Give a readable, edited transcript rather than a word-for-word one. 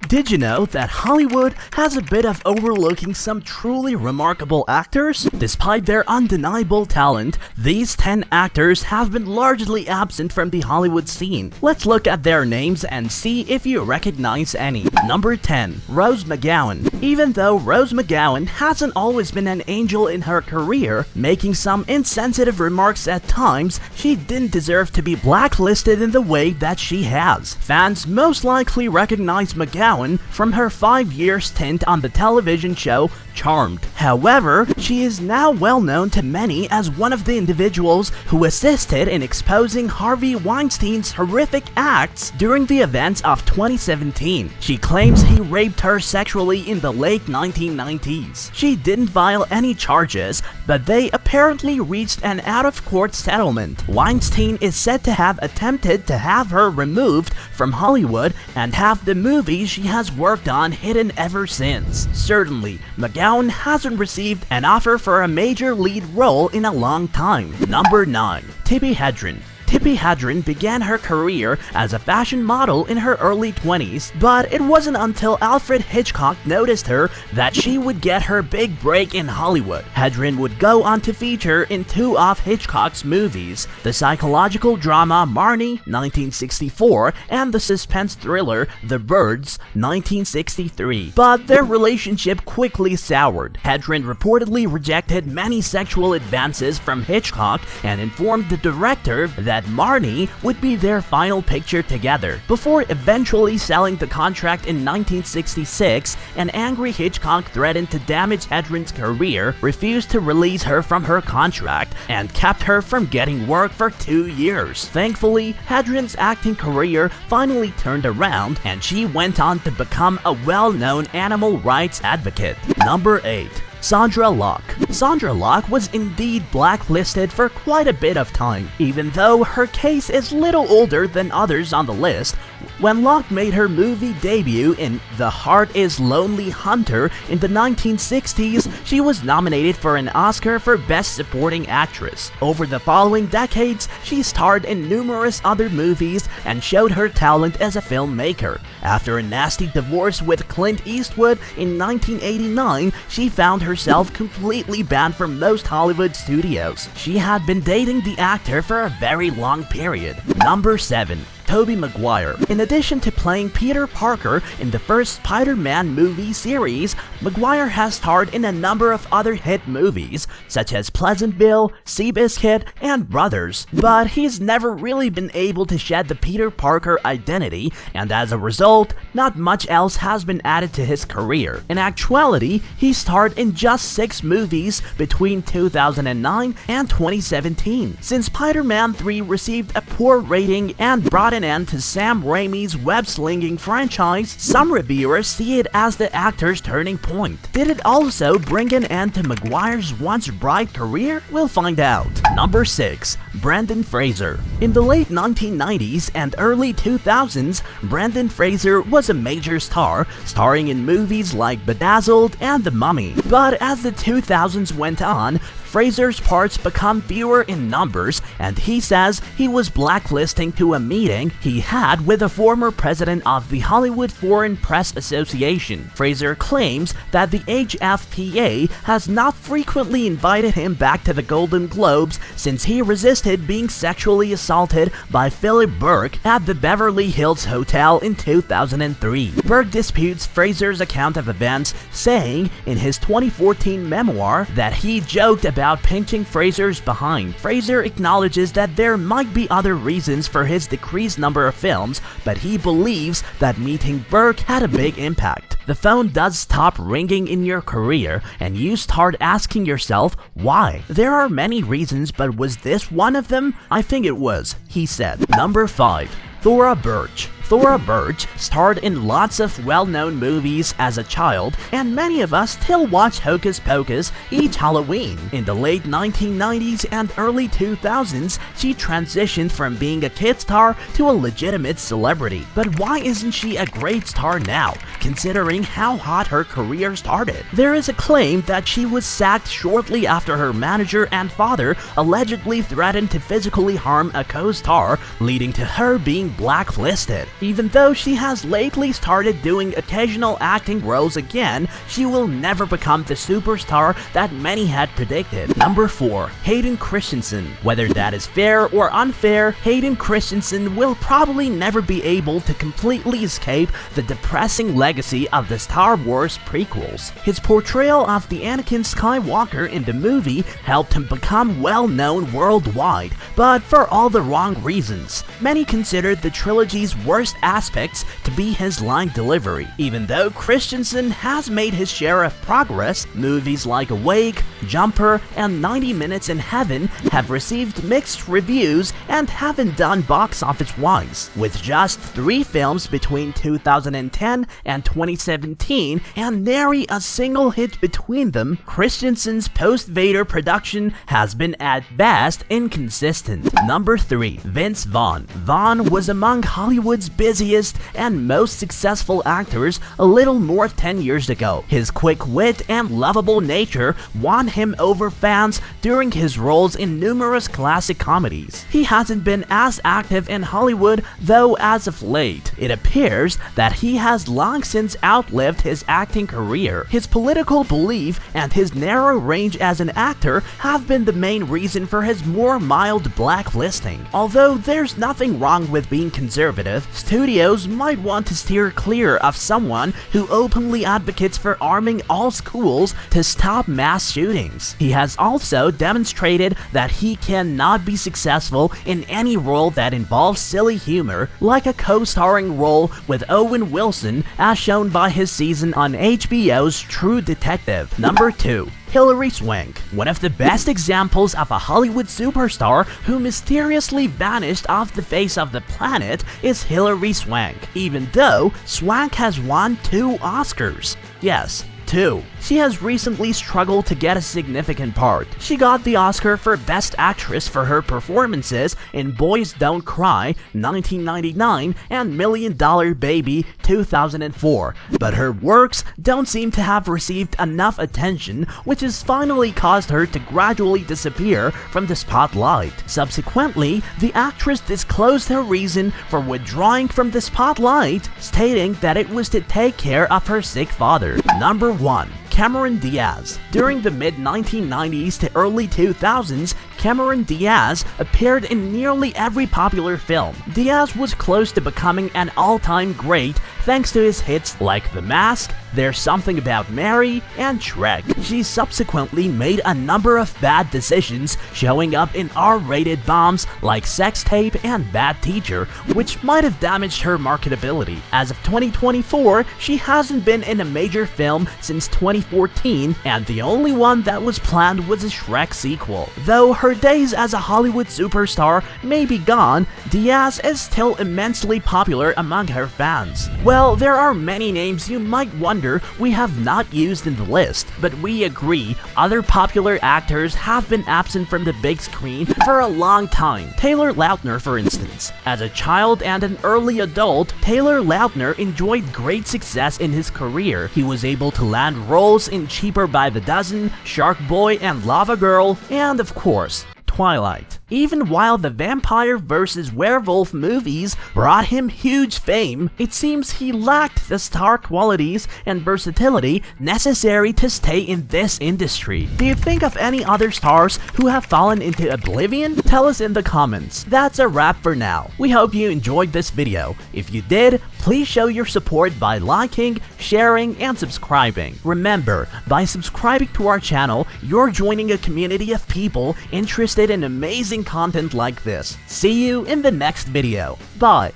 Did you know that Hollywood has a bit of overlooking some truly remarkable actors? Despite their undeniable talent, these 10 actors have been largely absent from the Hollywood scene. Let's look at their names and see if you recognize any. Number 10. Rose McGowan. Even though Rose McGowan hasn't always been an angel in her career, making some insensitive remarks at times, she didn't deserve to be blacklisted in the way that she has. Fans most likely recognize McGowan from her 5-year stint on the television show Charmed. However, she is now well known to many as one of the individuals who assisted in exposing Harvey Weinstein's horrific acts during the events of 2017. She claims he raped her sexually in the late 1990s. She didn't file any charges, but they apparently reached an out-of-court settlement. Weinstein is said to have attempted to have her removed from Hollywood and have the movies she has worked on hidden ever since. Certainly, McGowan hasn't received an offer for a major lead role in a long time. Number 9. Tippi Hedren. Tippi Hedren began her career as a fashion model in her early 20s, but it wasn't until Alfred Hitchcock noticed her that she would get her big break in Hollywood. Hedren would go on to feature in 2 of Hitchcock's movies, the psychological drama Marnie, 1964, and the suspense thriller The Birds, 1963. But their relationship quickly soured. Hedren reportedly rejected many sexual advances from Hitchcock and informed the director that Marnie would be their final picture together. Before eventually selling the contract in 1966, an angry Hitchcock threatened to damage Hedren's career, refused to release her from her contract, and kept her from getting work for 2 years. Thankfully, Hedren's acting career finally turned around, and she went on to become a well-known animal rights advocate. Number 8. Sandra Locke. Sandra Locke was indeed blacklisted for quite a bit of time, even though her case is little older than others on the list. When Locke made her movie debut in The Heart is Lonely Hunter in the 1960s, she was nominated for an Oscar for Best Supporting Actress. Over the following decades, she starred in numerous other movies and showed her talent as a filmmaker. After a nasty divorce with Clint Eastwood in 1989, she found herself completely banned from most Hollywood studios. She had been dating the actor for a very long period. Number 7. Tobey Maguire. In addition to playing Peter Parker in the first Spider-Man movie series, Maguire has starred in a number of other hit movies, such as Pleasantville, Seabiscuit, and Brothers, but he's never really been able to shed the Peter Parker identity, and as a result, not much else has been added to his career. In actuality, he starred in just 6 movies between 2009 and 2017. Since Spider-Man 3 received a poor rating and brought an end to Sam Raimi's web-slinging franchise, some reviewers see it as the actor's turning point. Did it also bring an end to Maguire's once bright career? We'll find out. Number 6. Brendan Fraser. In the late 1990s and early 2000s, Brendan Fraser was a major star, starring in movies like Bedazzled and The Mummy. But as the 2000s went on, Fraser's parts become fewer in numbers, and he says he was blacklisting to a meeting he had with the former president of the Hollywood Foreign Press Association. Fraser claims that the HFPA has not frequently invited him back to the Golden Globes since he resisted being sexually assaulted by Philip Burke at the Beverly Hills Hotel in 2003. Burke disputes Fraser's account of events, saying in his 2014 memoir that he joked about pinching Fraser's behind. Fraser acknowledges that there might be other reasons for his decreased number of films, but he believes that meeting Burke had a big impact. The phone does stop ringing in your career, and you start asking yourself, why? There are many reasons, but was this one of them? I think it was, he said. Number 5. Thora Birch. Thora Birch starred in lots of well-known movies as a child, and many of us still watch Hocus Pocus each Halloween. In the late 1990s and early 2000s, she transitioned from being a kid star to a legitimate celebrity. But why isn't she a great star now, considering how hot her career started? There is a claim that she was sacked shortly after her manager and father allegedly threatened to physically harm a co-star, leading to her being blacklisted. Even though she has lately started doing occasional acting roles again, she will never become the superstar that many had predicted. Number 4. Hayden Christensen. Whether that is fair or unfair, Hayden Christensen will probably never be able to completely escape the depressing legacy of the Star Wars prequels. His portrayal of the Anakin Skywalker in the movie helped him become well-known worldwide, but for all the wrong reasons. Many considered the trilogy's worst aspects to be his line delivery. Even though Christensen has made his share of progress, movies like Awake, Jumper, and 90 Minutes in Heaven have received mixed reviews and haven't done box office-wise. With just 3 films between 2010 and 2017 and nary a single hit between them, Christensen's post-Vader production has been at best inconsistent. Number 3. Vince Vaughn. Vaughn was among Hollywood's busiest and most successful actors a little more than 10 years ago. His quick wit and lovable nature won him over fans during his roles in numerous classic comedies. He hasn't been as active in Hollywood, though, as of late. It appears that he has long since outlived his acting career. His political belief and his narrow range as an actor have been the main reason for his more mild blacklisting. Although there's nothing wrong with being conservative, studios might want to steer clear of someone who openly advocates for arming all schools to stop mass shootings. He has also demonstrated that he cannot be successful in any role that involves silly humor, like a co-starring role with Owen Wilson as shown by his season on HBO's True Detective. Number 2. Hilary Swank. One of the best examples of a Hollywood superstar who mysteriously vanished off the face of the planet is Hilary Swank, even though Swank has won 2 Oscars. Yes, 2. She has recently struggled to get a significant part. She got the Oscar for Best Actress for her performances in Boys Don't Cry, 1999, and $1 Million Baby, 2004, but her works don't seem to have received enough attention, which has finally caused her to gradually disappear from the spotlight. Subsequently, the actress disclosed her reason for withdrawing from the spotlight, stating that it was to take care of her sick father. Number 1. Cameron Diaz. During the mid-1990s to early 2000s, Cameron Diaz appeared in nearly every popular film. Diaz was close to becoming an all-time great thanks to his hits like The Mask, There's Something About Mary, and Shrek. She subsequently made a number of bad decisions, showing up in R-rated bombs like Sex Tape and Bad Teacher, which might have damaged her marketability. As of 2024, she hasn't been in a major film since 2014, and the only one that was planned was a Shrek sequel. Though her days as a Hollywood superstar may be gone, Diaz is still immensely popular among her fans. Well, there are many names you might wonder we have not used in the list, but we agree other popular actors have been absent from the big screen for a long time. Taylor Lautner, for instance. As a child and an early adult, Taylor Lautner enjoyed great success in his career. He was able to land roles in Cheaper by the Dozen, Shark Boy and Lava Girl, and of course, Twilight. Even while the vampire vs. werewolf movies brought him huge fame, it seems he lacked the star qualities and versatility necessary to stay in this industry. Do you think of any other stars who have fallen into oblivion? Tell us in the comments. That's a wrap for now. We hope you enjoyed this video. If you did, please show your support by liking, sharing, and subscribing. Remember, by subscribing to our channel, you're joining a community of people interested in amazing content like this. See you in the next video. Bye.